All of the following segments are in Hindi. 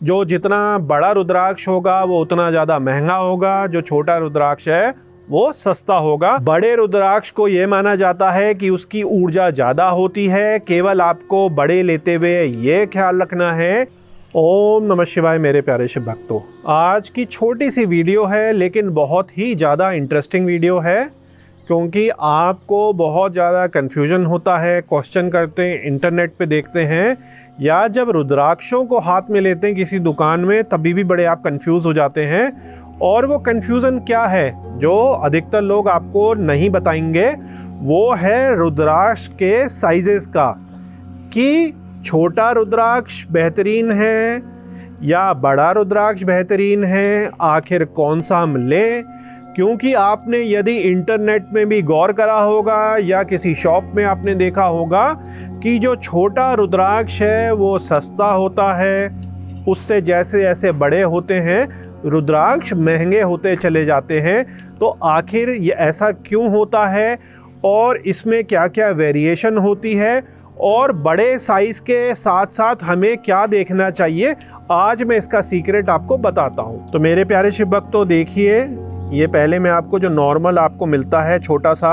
जो जितना बड़ा रुद्राक्ष होगा वो उतना ज़्यादा महंगा होगा, जो छोटा रुद्राक्ष है वो सस्ता होगा। बड़े रुद्राक्ष को ये माना जाता है कि उसकी ऊर्जा ज़्यादा होती है। केवल आपको बड़े लेते हुए ये ख्याल रखना है। ओम नमः शिवाय मेरे प्यारे शिव भक्तों, आज की छोटी सी वीडियो है लेकिन बहुत ही ज़्यादा इंटरेस्टिंग वीडियो है, क्योंकि आपको बहुत ज़्यादा कन्फ्यूजन होता है, क्वेश्चन करते हैं, इंटरनेट पे देखते हैं, या जब रुद्राक्षों को हाथ में लेते हैं किसी दुकान में तभी भी बड़े आप कंफ्यूज हो जाते हैं। और वो कन्फ्यूज़न क्या है जो अधिकतर लोग आपको नहीं बताएंगे, वो है रुद्राक्ष के साइजेस का, कि छोटा रुद्राक्ष बेहतरीन है या बड़ा रुद्राक्ष बेहतरीन है, आखिर कौन सा हम लें। क्योंकि आपने यदि इंटरनेट में भी गौर करा होगा या किसी शॉप में आपने देखा होगा कि जो छोटा रुद्राक्ष है वो सस्ता होता है, उससे जैसे जैसे बड़े होते हैं रुद्राक्ष महंगे होते चले जाते हैं। तो आखिर ये ऐसा क्यों होता है और इसमें क्या क्या वेरिएशन होती है, और बड़े साइज़ के साथ साथ हमें क्या देखना चाहिए, आज मैं इसका सीक्रेट आपको बताता हूँ। तो मेरे प्यारे शिव भक्तों देखिए, ये पहले मैं आपको जो नॉर्मल आपको मिलता है छोटा सा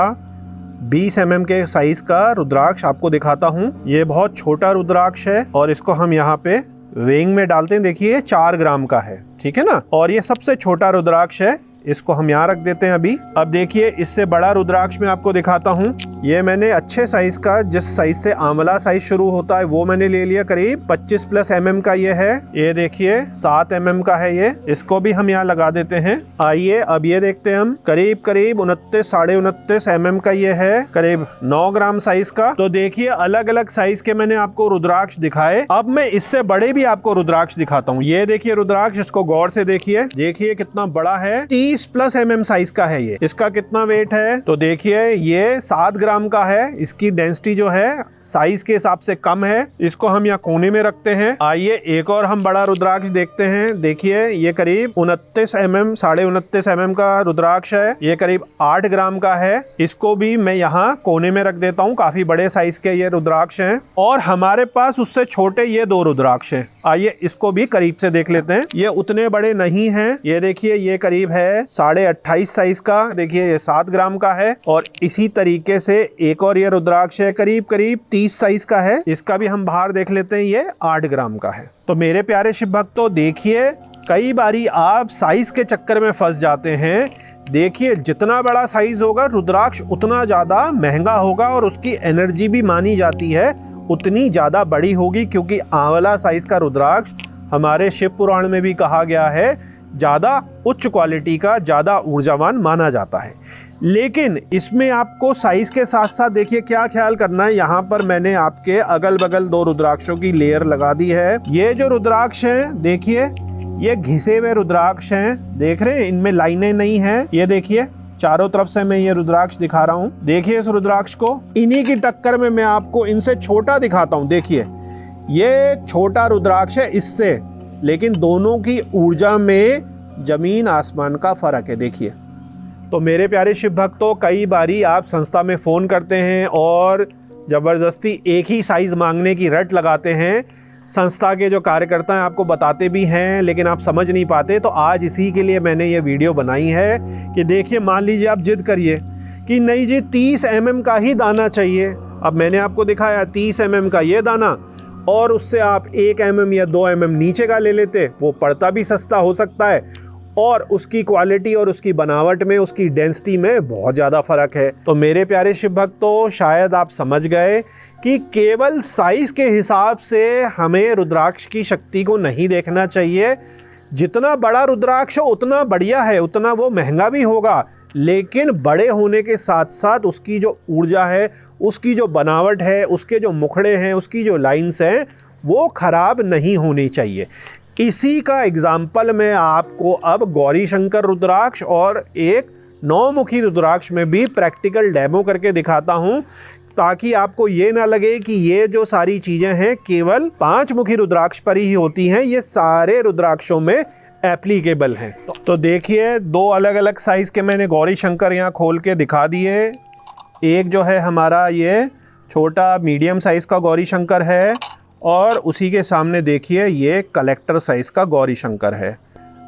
20 mm के साइज़ का रुद्राक्ष आपको दिखाता हूँ। ये बहुत छोटा रुद्राक्ष है और इसको हम यहाँ पे वेइंग में डालते हैं। देखिए 4 ग्राम का है, ठीक है ना। और ये सबसे छोटा रुद्राक्ष है, इसको हम यहाँ रख देते हैं अभी। अब देखिए इससे बड़ा रुद्राक्ष मैं आपको दिखाता हूँ। ये मैंने अच्छे साइज का, जिस साइज से आंवला साइज शुरू होता है वो मैंने ले लिया, करीब 25+ mm का ये है। ये देखिए 7 mm का है ये, इसको भी हम यहाँ लगा देते हैं। आइए अब ये देखते हैं हम, करीब 29 साढ़े 29 mm का ये है, करीब 9 ग्राम साइज का। तो देखिए अलग अलग साइज के मैंने आपको रुद्राक्ष दिखाए। अब मैं इससे बड़े भी आपको रुद्राक्ष दिखाता हूँ। ये देखिए रुद्राक्ष, इसको गौर से देखिए, देखिए कितना बड़ा है, 30+ mm साइज का है ये। इसका कितना वेट है तो देखिए ये 7 ग्राम का है। इसकी डेंसिटी जो है साइज के हिसाब से कम है। इसको हम यहाँ कोने में रखते हैं। आइए एक और हम बड़ा रुद्राक्ष देखते हैं। देखिए ये करीब 29 mm, साढ़े 29 mm का रुद्राक्ष है, ये करीब 8 ग्राम का है। इसको भी मैं यहाँ कोने में रख देता हूँ। काफी बड़े साइज के ये रुद्राक्ष हैं। और हमारे पास उससे छोटे ये 2 रुद्राक्ष हैं। आइए इसको भी करीब से देख लेते हैं। ये उतने बड़े नहीं हैं। ये देखिए ये करीब है 28.5 साइज का, देखिए ये 7 ग्राम का है। और इसी तरीके से एक और ये रुद्राक्ष है, करीब 30 साइज का है। इसका भी हम बाहर देख लेते हैं, ये 8 ग्राम का है। तो मेरे प्यारे शिव भक्तों देखिए, कई बारी आप साइज के चक्कर में फंस जाते हैं। देखिए जितना बड़ा साइज होगा रुद्राक्ष उतना ज्यादा महंगा होगा, और उसकी एनर्जी भी मानी जाती है उतनी ज्यादा बड़ी होगी, क्योंकि आंवला साइज का रुद्राक्ष हमारे शिव पुराण में भी कहा गया है ज्यादा उच्च क्वालिटी का, ज्यादा ऊर्जावान माना जाता है। लेकिन इसमें आपको साइज के साथ साथ देखिए क्या ख्याल करना है। यहाँ पर मैंने आपके अगल बगल 2 रुद्राक्षों की लेयर लगा दी है। ये जो रुद्राक्ष हैं देखिए ये घिसे हुए रुद्राक्ष हैं, देख रहे हैं, इनमें लाइनें नहीं हैं। ये देखिए चारों तरफ से मैं ये रुद्राक्ष दिखा रहा हूँ। देखिए इस रुद्राक्ष को, इन्हीं की टक्कर में मैं आपको इनसे छोटा दिखाता हूँ। देखिए ये छोटा रुद्राक्ष है इससे, लेकिन दोनों की ऊर्जा में जमीन आसमान का फर्क है। देखिए तो मेरे प्यारे शिव भक्तों, कई बारी आप संस्था में फ़ोन करते हैं और ज़बरदस्ती एक ही साइज़ मांगने की रट लगाते हैं। संस्था के जो कार्यकर्ता हैं आपको बताते भी हैं, लेकिन आप समझ नहीं पाते। तो आज इसी के लिए मैंने ये वीडियो बनाई है कि देखिए मान लीजिए आप जिद करिए कि नहीं जी 30 mm का ही दाना चाहिए। अब मैंने आपको दिखाया 30 mm का ये दाना, और उससे आप 1 mm या 2 mm नीचे का ले लेते, वो पड़ता भी सस्ता हो सकता है, और उसकी क्वालिटी और उसकी बनावट में, उसकी डेंसिटी में बहुत ज़्यादा फ़र्क है। तो मेरे प्यारे शिव भक्तों, शायद आप समझ गए कि केवल साइज़ के हिसाब से हमें रुद्राक्ष की शक्ति को नहीं देखना चाहिए। जितना बड़ा रुद्राक्ष हो उतना बढ़िया है, उतना वो महंगा भी होगा, लेकिन बड़े होने के साथ साथ उसकी जो ऊर्जा है, उसकी जो बनावट है, उसके जो मुखड़े हैं, उसकी जो लाइन्स हैं, वो ख़राब नहीं होनी चाहिए। इसी का एग्जाम्पल मैं आपको अब गौरी शंकर रुद्राक्ष और एक 9-मुखी रुद्राक्ष में भी प्रैक्टिकल डेमो करके दिखाता हूं, ताकि आपको ये ना लगे कि ये जो सारी चीज़ें हैं केवल 5-मुखी रुद्राक्ष पर ही होती हैं, ये सारे रुद्राक्षों में एप्लीकेबल हैं। तो देखिए 2 अलग अलग साइज़ के मैंने गौरी शंकर यहाँ खोल के दिखा दिए। एक जो है हमारा ये छोटा मीडियम साइज़ का गौरी शंकर है, और उसी के सामने देखिए ये कलेक्टर साइज का गौरी शंकर है।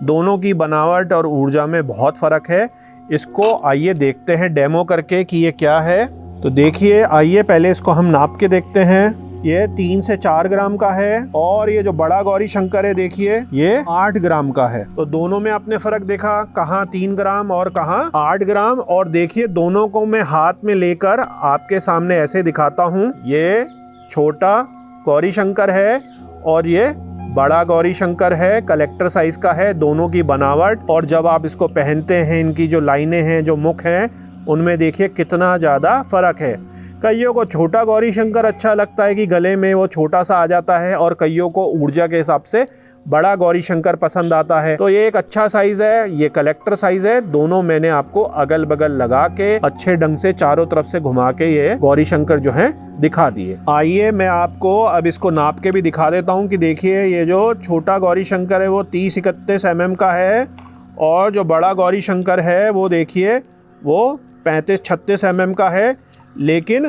दोनों की बनावट और ऊर्जा में बहुत फ़र्क है। इसको आइए देखते हैं डेमो करके कि ये क्या है। तो देखिए, आइए पहले इसको हम नाप के देखते हैं। ये 3 से 4 ग्राम का है और ये जो बड़ा गौरी शंकर है देखिए ये 8 ग्राम का है। तो दोनों में आपने फर्क देखा, कहाँ 3 ग्राम और कहाँ 8 ग्राम। और देखिए दोनों को मैं हाथ में लेकर आपके सामने ऐसे दिखाता हूँ। ये छोटा गौरी शंकर है और ये बड़ा गौरी शंकर है, कलेक्टर साइज का है। दोनों की बनावट और जब आप इसको पहनते हैं, इनकी जो लाइनें हैं, जो मुख हैं, उनमें देखिए कितना ज़्यादा फर्क है। कईयों को छोटा गौरी शंकर अच्छा लगता है कि गले में वो छोटा सा आ जाता है, और कईयों को ऊर्जा के हिसाब से बड़ा गौरी शंकर पसंद आता है। तो ये एक अच्छा साइज है, ये कलेक्टर साइज है। दोनों मैंने आपको अगल बगल लगा के अच्छे ढंग से चारों तरफ से घुमा के ये गौरी शंकर जो है दिखा दिए। आइए मैं आपको अब इसको नाप के भी दिखा देता हूँ कि देखिए ये जो छोटा गौरी शंकर है वो 30-31 mm का है, और जो बड़ा गौरी शंकर है वो देखिए वो 35-36 mm का है। लेकिन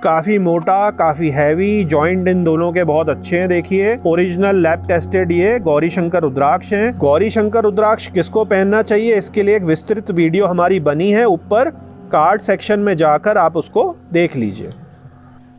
काफ़ी मोटा, काफ़ी हैवी, जॉइंट इन दोनों के बहुत अच्छे हैं। देखिए ओरिजिनल लैब टेस्टेड ये गौरी शंकर रुद्राक्ष हैं। गौरी शंकर रुद्राक्ष किसको पहनना चाहिए, इसके लिए एक विस्तृत वीडियो हमारी बनी है, ऊपर कार्ड सेक्शन में जाकर आप उसको देख लीजिए।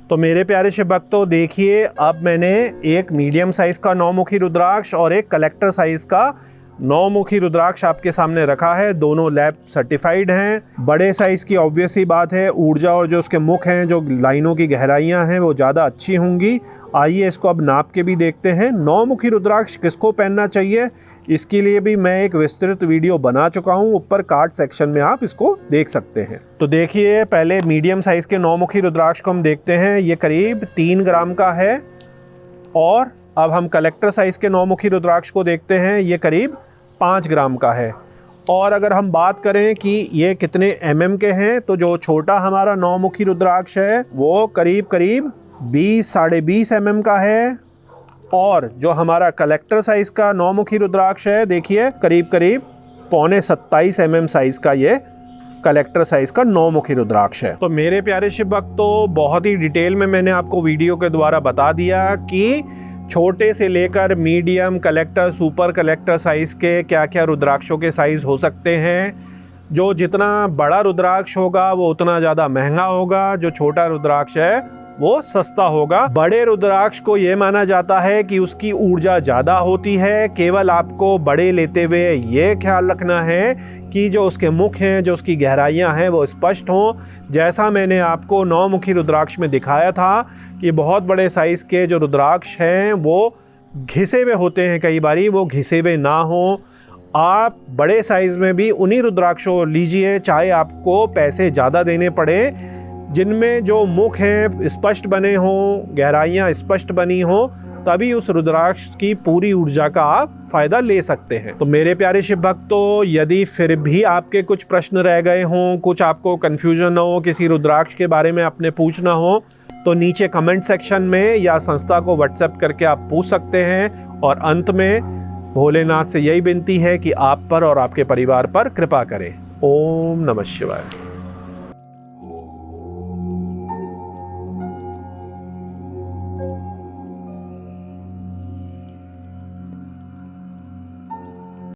तो मेरे प्यारे शिव भक्तों, देखिए अब मैंने एक मीडियम साइज़ का 9-मुखी रुद्राक्ष और एक कलेक्टर साइज़ का 9-मुखी रुद्राक्ष आपके सामने रखा है। दोनों लैब सर्टिफाइड हैं। बड़े साइज़ की ऑब्वियस ही बात है, ऊर्जा और जो उसके मुख हैं, जो लाइनों की गहराइयां हैं, वो ज़्यादा अच्छी होंगी। आइए इसको अब नाप के भी देखते हैं। 9-मुखी रुद्राक्ष किसको पहनना चाहिए, इसके लिए भी मैं एक विस्तृत वीडियो बना चुका हूँ, ऊपर कार्ड सेक्शन में आप इसको देख सकते हैं। तो देखिए पहले मीडियम साइज़ के 9-मुखी रुद्राक्ष को हम देखते हैं। ये करीब 3 ग्राम का है। और अब हम कलेक्टर साइज़ के 9-मुखी रुद्राक्ष को देखते हैं। ये करीब 5 ग्राम का है। और अगर हम बात करें कि ये कितने mm के हैं, तो जो छोटा हमारा 9-मुखी रुद्राक्ष है वो करीब 20-20.5 mm का है। और जो हमारा कलेक्टर साइज़ का 9-मुखी रुद्राक्ष है देखिए करीब 27 mm साइज़ का ये कलेक्टर साइज का 9-मुखी रुद्राक्ष है। तो मेरे प्यारे शिव भक्तों, बहुत ही डिटेल में मैंने आपको वीडियो के द्वारा बता दिया कि छोटे से लेकर medium, collector, super collector size के क्या क्या रुद्राक्षों के साइज हो सकते हैं। जो जितना बड़ा रुद्राक्ष होगा वो उतना ज़्यादा महंगा होगा, जो छोटा रुद्राक्ष है वो सस्ता होगा। बड़े रुद्राक्ष को ये माना जाता है कि उसकी ऊर्जा ज़्यादा होती है। केवल आपको बड़े लेते हुए ये ख्याल रखना है कि जो उसके मुख हैं, जो उसकी गहराइयाँ हैं, वो स्पष्ट हों। जैसा मैंने आपको 9-मुखी रुद्राक्ष में दिखाया था कि बहुत बड़े साइज़ के जो रुद्राक्ष हैं वो घिसे हुए होते हैं, कई बारी वो घिसे हुए ना हों। आप बड़े साइज़ में भी उन्हीं रुद्राक्षों लीजिए, चाहे आपको पैसे ज़्यादा देने पड़े, जिनमें जो मुख हैं स्पष्ट बने हों, गहराइयाँ स्पष्ट बनी हों, तभी उस रुद्राक्ष की पूरी ऊर्जा का आप फायदा ले सकते हैं। तो मेरे प्यारे शिव भक्तों, यदि फिर भी आपके कुछ प्रश्न रह गए हों, कुछ आपको कंफ्यूजन हो, किसी रुद्राक्ष के बारे में आपने पूछना हो, तो नीचे कमेंट सेक्शन में या संस्था को व्हाट्सएप करके आप पूछ सकते हैं। और अंत में भोलेनाथ से यही विनती है कि आप पर और आपके परिवार पर कृपा करें। ओम नमः शिवाय।